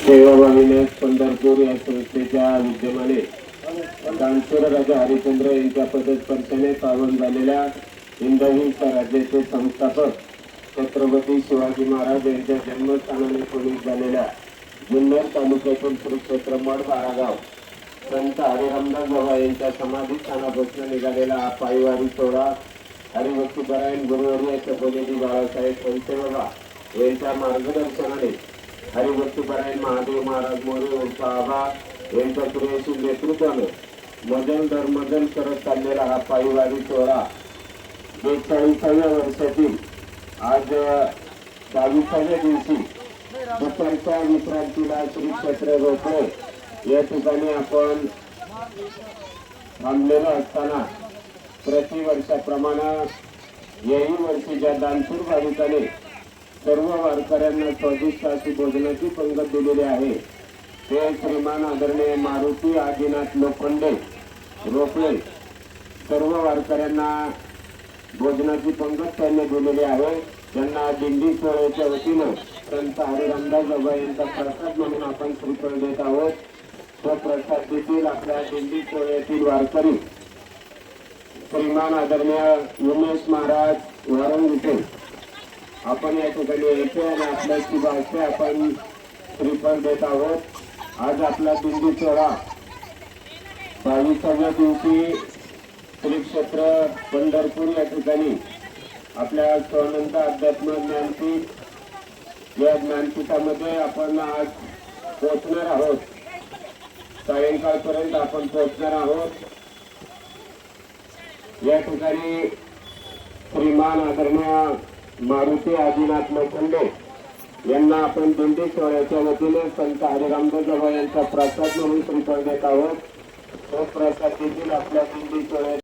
सेवाभावी पंढरपूर या संस्थेच्या विद्यमाने दानशूर राजा हरिश्चंद्र यांच्या पदस्पर्शाने पावन झालेल्या हिंदवी स्वराज्याचे संस्थापक छत्रपती शिवाजी महाराज यांच्या जन्मस्थानाने पुढील झालेल्या जुन्नर तालुक्यातील श्री क्षेत्र मठ बारागाव संत हरिरामदास बाबा यांच्या समाधी स्थानापासून निघालेला हा पायवारी सोहळा हरिभक्तीपरायण गुरुवर्य छत्रपती बाळासाहेब संत बाबा यांच्या मार्गदर्शनाने हरिभक्तीपरायण महादेव महाराज मोरे उर्फ आबा यांच्या क्रियाशील नेतृत्वाने मजल दर मजल करत चाललेला हा पायवारी सोहळा 42व्या वर्षातील आज 22व्या दिवशी दुपारच्या विश्रांतीला श्री क्षेत्र रोपळे या ठिकाणी आपण थांबलेलो असताना प्रतिवर्षाप्रमाणे याही वर्षीच्या दानशूर भाविकाने सर्व वारकऱ्यांना स्वादिष्ट अशी भोजनाची पंगत दिलेली आहे। ते श्रीमान आदरणीय मारुती आदिनाथ लोखंडे रोपळे सर्व वारकऱ्यांना भोजनाची पंगत त्यांनी दिलेली आहे। त्यांना दिंडी सोहळ्याच्या वतीनं संत हरिरामदास बाबा यांचा प्रसाद म्हणून आपण श्रीफळ देत आहोत। तो प्रसाद देतील आपल्या दिंडी सोहळ्यातील वारकरी श्रीमान आदरणीय उमेश महाराज वारंगीटे आपण या ठिकाणी येथे आणि आपल्याची भाषा आपण श्रीफळ देत आहोत। आज आपला दिंडी सोहळा 22व्या दिवशी श्री क्षेत्र पंढरपूर या ठिकाणी आपल्या स्वानंद अध्यात्म ज्ञानपीठ या ज्ञानपीठामध्ये आपण आज पोहोचणार आहोत। सायंकाळपर्यंत आपण पोहोचणार आहोत। या ठिकाणी श्रीमान आदरणीय मारुती आदिनाथ लोखंडे यांना आपण दिंडी सोहळ्याच्या वतीने संत हरिरामदास बाबा यांचा प्रसाद म्हणून श्रीफळ देत आहोत। तो प्रसाद देखील आपल्या दिंडी सोहळ्यात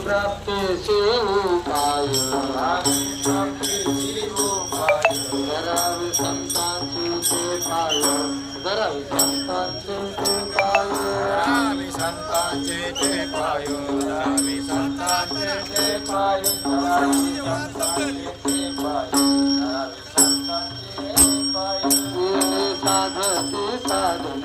प्राप्ति से उपाय धरावे संतांचे पाय धरावे संतांचे पाय धरावे संतांचे पाय धरावे संतांचे पाय धरावे संतांचे पाय धरावे संतांचे पाय साधते साधन